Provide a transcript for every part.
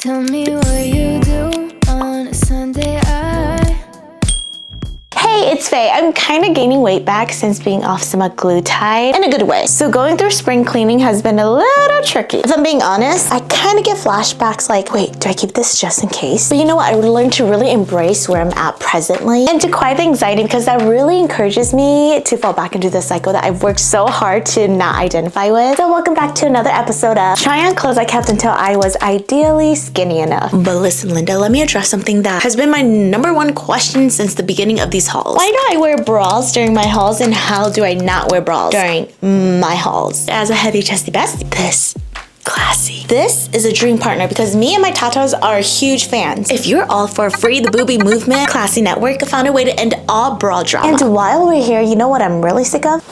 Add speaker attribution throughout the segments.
Speaker 1: Tell me what you do on a Sunday.
Speaker 2: Hey, it's Faye. I'm kind of gaining weight back since being off semaglutide in a good way. So going through spring cleaning has been a little tricky. If I'm being honest, I kind of get flashbacks like, wait, do I keep this just in case? But you know what? I learned to really embrace where I'm at presently and to quiet the anxiety because that really encourages me to fall back into the cycle that I've worked so hard to not identify with. So welcome back to another episode of try on clothes I kept until I was ideally skinny enough. But listen, Linda, let me address something that has been my number one question since the beginning of these hauls. Why do I wear bras during my hauls and how do I not wear bras during my hauls? As a heavy chesty bestie, this Klassy. This is a dream partner because me and my tatas are huge fans. If you're all for Free the Booby movement, Klassy Network found a way to end all bra drama. And while we're here, you know what I'm really sick of?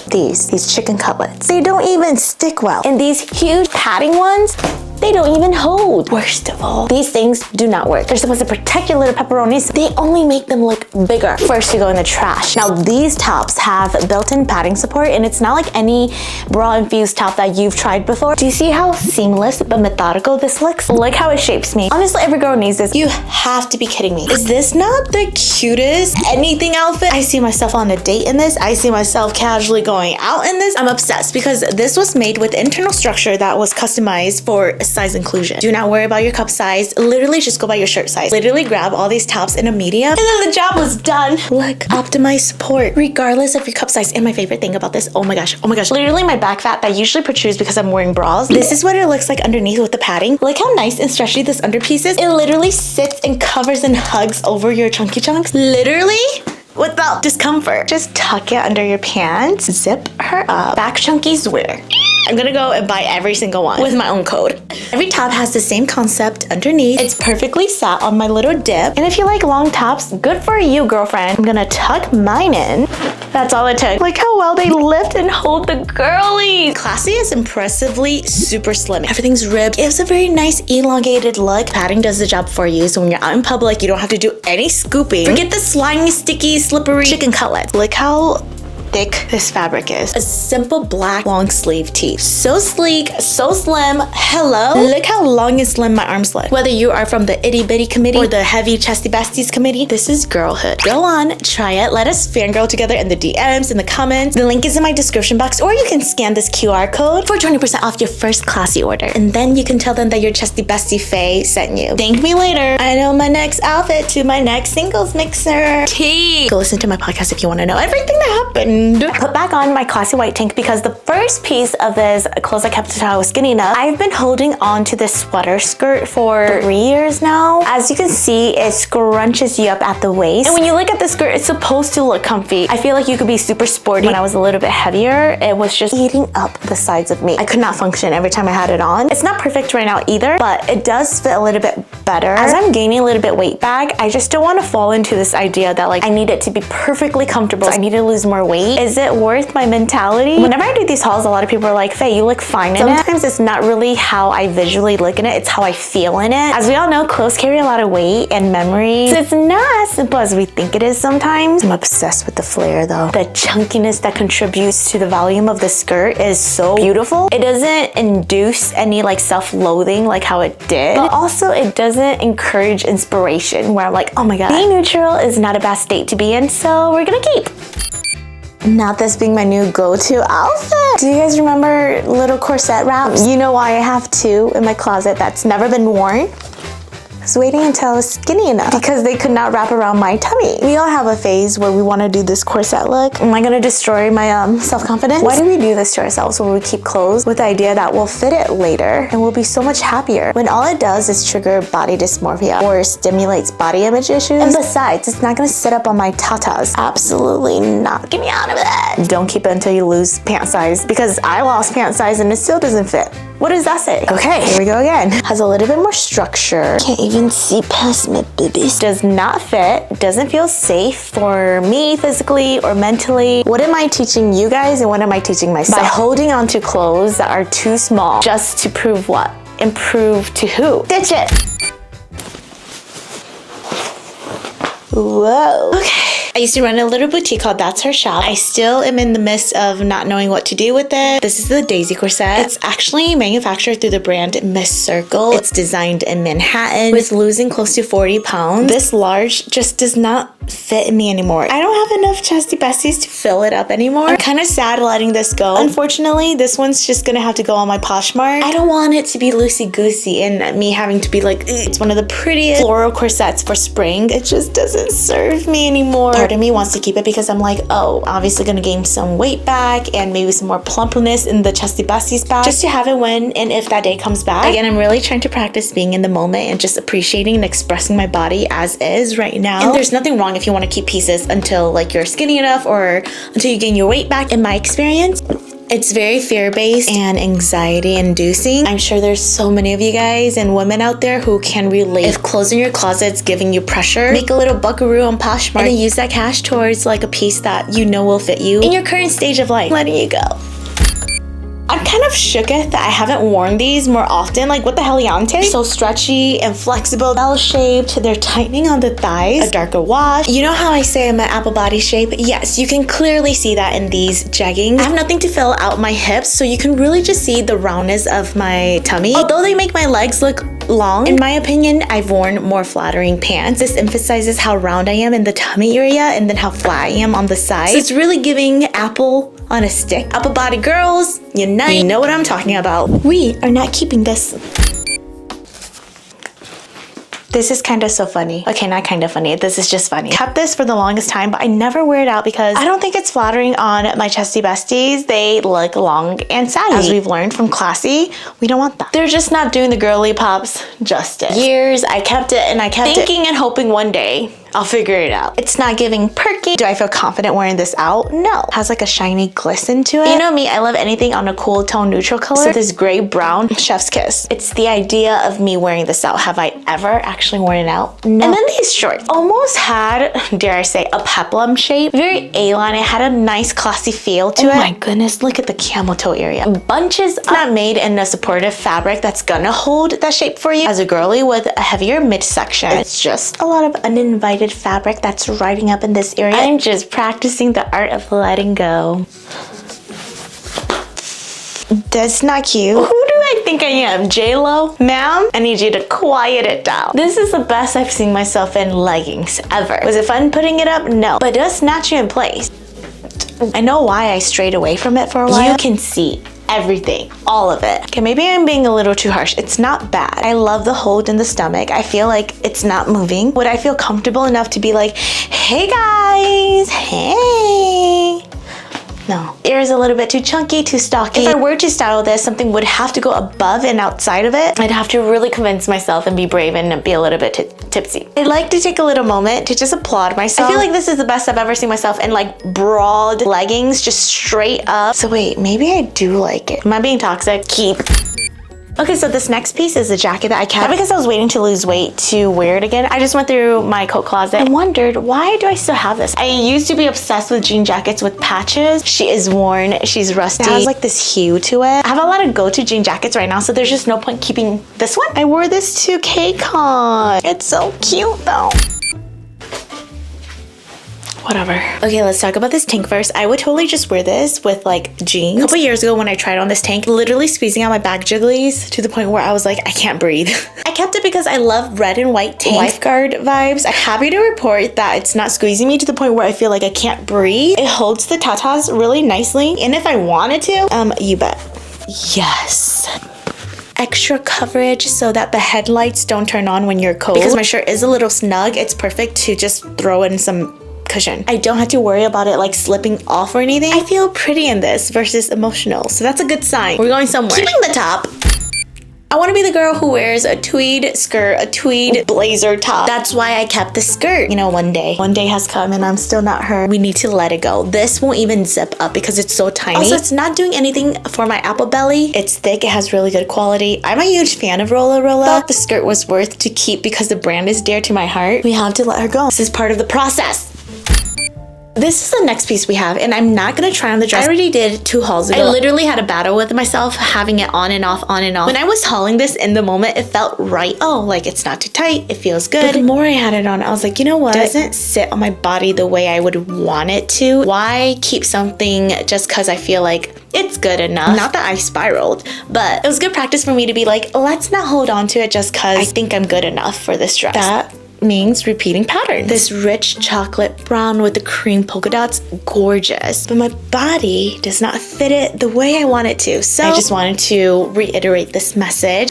Speaker 2: These chicken cutlets. They don't even stick well. And these huge padding ones, they don't even hold. Worst of all, these things do not work. They're supposed to protect your little pepperonis. They only make them look bigger. First, you go in the trash. Now, these tops have built-in padding support, and it's not like any bra-infused top that you've tried before. Do you see how seamless but methodical this looks? Look how it shapes me. Honestly, every girl needs this. You have to be kidding me. Is this not the cutest anything outfit? I see myself on a date in this. I see myself casually going out in this. I'm obsessed because this was made with internal structure that was customized for size inclusion. Do not worry about your cup size. Literally just go by your shirt size. Literally grab all these tops in a medium and then the job was done. Look, optimized support regardless of your cup size. And my favorite thing about this, oh my gosh, literally my back fat that usually protrudes because I'm wearing bras. This is what it looks like underneath with the padding. Look how nice and stretchy this underpiece is. It literally sits and covers and hugs over your chunky chunks. Literally without discomfort. Just tuck it under your pants, zip her up. Back chunkies wear. I'm gonna go and buy every single one with my own code. Every top has the same concept underneath. It's perfectly sat on my little dip. And if you like long tops, good for you, girlfriend. I'm gonna tuck mine in. That's all it took. Look how well they lift and hold the girlies. Klassy is impressively super slim. Everything's ribbed. It has a very nice elongated look. Padding does the job for you, so when you're out in public, you don't have to do any scooping. Forget the slimy, sticky, slippery chicken cutlets. Look how thick this fabric is. A simple black long sleeve tee. So sleek, so slim. Hello. Look how long and slim my arms look. Whether you are from the itty bitty committee or the heavy chesty besties committee, this is girlhood. Go on, try it. Let us fangirl together in the DMs, in the comments. The link is in my description box, or you can scan this QR code for 20% off your first Klassy order. And then you can tell them that your chesty bestie Faye sent you. Thank me later. I know my next outfit to my next singles mixer. Tea. Go listen to my podcast if you want to know everything that happened. Put back on my Klassy white tank because the first piece of this clothes I kept until I was skinny enough. I've been holding on to this sweater skirt for 3 years now. As you can see, it scrunches you up at the waist. And when you look at the skirt, it's supposed to look comfy. I feel like you could be super sporty. When I was a little bit heavier, it was just eating up the sides of me. I could not function every time I had it on. It's not perfect right now either, but it does fit a little bit better. As I'm gaining a little bit weight back, I just don't want to fall into this idea that like I need it to be perfectly comfortable. So I need to lose more weight. Is it worth my mentality? Whenever I do these hauls, a lot of people are like, Faye, you look fine in it. Sometimes it's not really how I visually look in it, it's how I feel in it. As we all know, clothes carry a lot of weight and memories. So it's not as simple as we think it is sometimes. I'm obsessed with the flare though. The chunkiness that contributes to the volume of the skirt is so beautiful. It doesn't induce any like self-loathing like how it did, but also it doesn't encourage inspiration where I'm like, oh my god, being neutral is not a bad state to be in, so we're gonna keep. Not this being my new go-to outfit. Do you guys remember little corset wraps? You know why I have two in my closet that's never been worn? I was waiting until I was skinny enough because they could not wrap around my tummy. We all have a phase where we want to do this corset look. Am I gonna destroy my self-confidence? Why do we do this to ourselves when we keep clothes with the idea that we'll fit it later and we'll be so much happier when all it does is trigger body dysmorphia or stimulates body image issues? And besides, it's not gonna sit up on my tatas. Absolutely not. Get me out of it. Don't keep it until you lose pant size because I lost pant size and it still doesn't fit. What does that say? Okay, here we go again. Has a little bit more structure. Can't even see past my boobies. Does not fit. Doesn't feel safe for me physically or mentally. What am I teaching you guys and what am I teaching myself? By holding on to clothes that are too small just to prove what? Improve to who? Ditch it. Whoa. Okay. I used to run a little boutique called That's Her Shop. I still am in the midst of not knowing what to do with it. This is the Daisy corset. It's actually manufactured through the brand Miss Circle. It's designed in Manhattan with losing close to 40 pounds. This large just does not fit me anymore. I don't have enough chesty besties to fill it up anymore. I'm kind of sad letting this go. Unfortunately, this one's just gonna have to go on my Poshmark. I don't want it to be loosey-goosey and me having to be like, it's one of the prettiest floral corsets for spring. It just doesn't serve me anymore. Part of me wants to keep it because I'm like, oh, obviously gonna gain some weight back and maybe some more plumpness in the chesty besties back, just to have it when and if that day comes back. Again, I'm really trying to practice being in the moment and just appreciating and expressing my body as is right now. And there's nothing wrong if you want to keep pieces until like you're skinny enough or until you gain your weight back. In my experience, it's very fear-based and anxiety-inducing. I'm sure there's so many of you guys and women out there who can relate. If clothes in your closet's giving you pressure, make a little buckaroo on Poshmark and then use that cash towards like a piece that you know will fit you in your current stage of life. Letting you go. I'm kind of shooketh that I haven't worn these more often. Like, what the hell, Yante? So stretchy and flexible, bell-shaped. They're tightening on the thighs. A darker wash. You know how I say I'm an apple body shape? Yes, you can clearly see that in these jeggings. I have nothing to fill out my hips, so you can really just see the roundness of my tummy. Although they make my legs look long, in my opinion, I've worn more flattering pants. This emphasizes how round I am in the tummy area and then how flat I am on the side. So it's really giving apple on a stick. Apple body girls, unite. You know what I'm talking about. We are not keeping this. This is kind of so funny. Okay, not kind of funny. This is just funny. Kept this for the longest time, but I never wear it out because I don't think it's flattering on my chesty besties. They look long and saggy. As we've learned from Klassy, we don't want that. They're just not doing the girly pops justice. Years, I kept it and I kept thinking and hoping one day I'll figure it out. It's not giving perky. Do I feel confident wearing this out? No. It has like a shiny glisten to it. You know me, I love anything on a cool tone neutral color. So this gray brown, chef's kiss. It's the idea of me wearing this out. Have I ever actually worn it out? No. And then these shorts almost had, dare I say, a peplum shape. Very A-line. It had a nice classy feel to it. Oh my goodness, look at the camel toe area. Bunches not made in a supportive fabric that's gonna hold that shape for you. As a girly with a heavier midsection, it's just a lot of uninvited fabric that's riding up in this area. I'm just practicing the art of letting go. That's not cute. Who do I think I am? J-Lo? Ma'am, I need you to quiet it down. This is the best I've seen myself in leggings ever. Was it fun putting it up? No. But it does snatch you in place. I know why I strayed away from it for a while. You can see everything, all of it. Okay, maybe I'm being a little too harsh. It's not bad. I love the hold in the stomach. I feel like it's not moving. Would I feel comfortable enough to be like, hey guys, hey? No. Ear is a little bit too chunky, too stocky. If I were to style this, something would have to go above and outside of it. I'd have to really convince myself and be brave and be a little bit tipsy. I'd like to take a little moment to just applaud myself. I feel like this is the best I've ever seen myself in like broad leggings, just straight up. So wait, maybe I do like it. Am I being toxic? Keep. Okay, so this next piece is a jacket that I kept. Not because I was waiting to lose weight to wear it again. I just went through my coat closet and wondered, why do I still have this? I used to be obsessed with jean jackets with patches. She is worn, she's rusty. It has like this hue to it. I have a lot of go-to jean jackets right now, so there's just no point keeping this one. I wore this to KCON. It's so cute though. Whatever. Okay, let's talk about this tank first. I would totally just wear this with like jeans. A couple years ago when I tried on this tank, literally squeezing out my back jigglies to the point where I was like, I can't breathe. I kept it because I love red and white tank lifeguard vibes. I'm happy to report that it's not squeezing me to the point where I feel like I can't breathe. It holds the tatas really nicely. And if I wanted to, you bet. Yes. Extra coverage so that the headlights don't turn on when you're cold. Because my shirt is a little snug, it's perfect to just throw in some cushion. I don't have to worry about it like slipping off or anything. I feel pretty in this versus emotional, so that's a good sign. We're going somewhere. Keeping the top. I want to be the girl who wears a tweed skirt, a tweed blazer top. That's why I kept the skirt. You know, one day has come and I'm still not her. We need to let it go. This won't even zip up because it's so tiny. Also, it's not doing anything for my apple belly. It's thick, it has really good quality. I'm a huge fan of Rolla. Thought the skirt was worth to keep because the brand is dear to my heart. We have to let her go. This is part of the process. This is the next piece we have, and I'm not gonna try on the dress. I already did 2 hauls ago. I literally had a battle with myself, having it on and off, on and off. When I was hauling this in the moment, it felt right. Oh, like it's not too tight, it feels good. But the more I had it on, I was like, you know what? It doesn't sit on my body the way I would want it to. Why keep something just because I feel like it's good enough? Not that I spiraled, but it was good practice for me to be like, let's not hold on to it just because I think I'm good enough for this dress. That means repeating patterns. This rich chocolate brown with the cream polka dots, gorgeous. But my body does not fit it the way I want it to. So I just wanted to reiterate this message.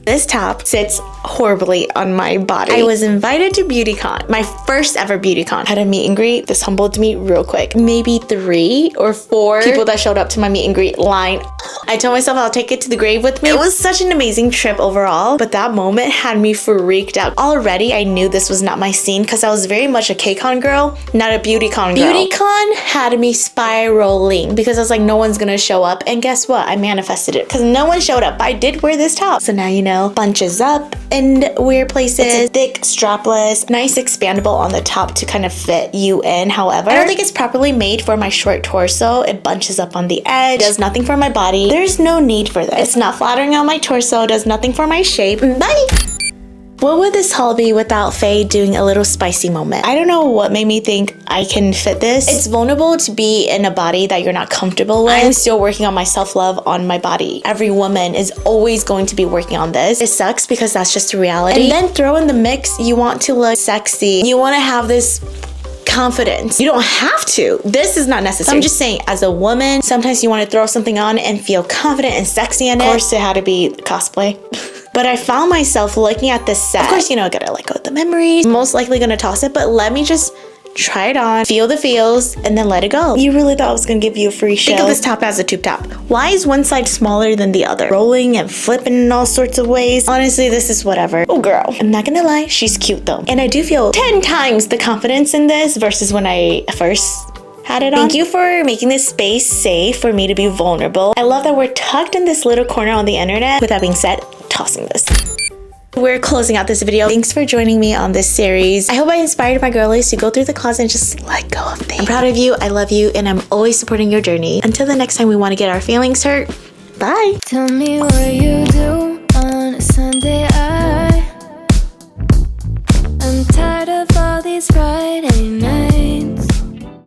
Speaker 2: This top sits horribly on my body. I was invited to BeautyCon, my first ever BeautyCon. Had a meet and greet. This humbled me real quick. Maybe 3 or 4 people that showed up to my meet and greet line. I told myself I'll take it to the grave with me. It was such an amazing trip overall, but that moment had me freaked out. Already, I knew this was not my scene because I was very much a KCON girl, not a BeautyCon girl. BeautyCon had me spiraling because I was like, no one's gonna show up. And guess what? I manifested it because no one showed up. I did wear this top. So now you know, bunches up in weird places. It's a thick, strapless, nice expandable on the top to kind of fit you in. However, I don't think it's properly made for my short torso. It bunches up on the edge, does nothing for my body. There's no need for this. It's not flattering on my torso, does nothing for my shape. Bye! What would this haul be without Faye doing a little spicy moment? I don't know what made me think I can fit this. It's vulnerable to be in a body that you're not comfortable with. I'm still working on my self-love on my body. Every woman is always going to be working on this. It sucks because that's just the reality. And then throw in the mix, you want to look sexy. You want to have this confidence. You don't have to. This is not necessary. I'm just saying, as a woman, sometimes you want to throw something on and feel confident and sexy in it. Of course, it had to be cosplay. But I found myself looking at this set. Of course, you know, I gotta let go of the memories. Most likely gonna toss it, but let me just try it on, feel the feels, and then let it go. You really thought I was gonna give you a free show? Think of this top as a tube top. Why is one side smaller than the other? Rolling and flipping in all sorts of ways. Honestly, this is whatever. Oh girl, I'm not gonna lie, she's cute though. And I do feel 10 times the confidence in this versus when I first had it on. Thank you for making this space safe for me to be vulnerable. I love that we're tucked in this little corner on the internet. With that being said, tossing this. We're closing out this video. Thanks for joining me on this series. I hope I inspired my girlies to go through the closet and just let go of things. I'm proud of you, I love you, and I'm always supporting your journey. Until the next time we want to get our feelings hurt, bye.
Speaker 1: Tell me what you do on a Sunday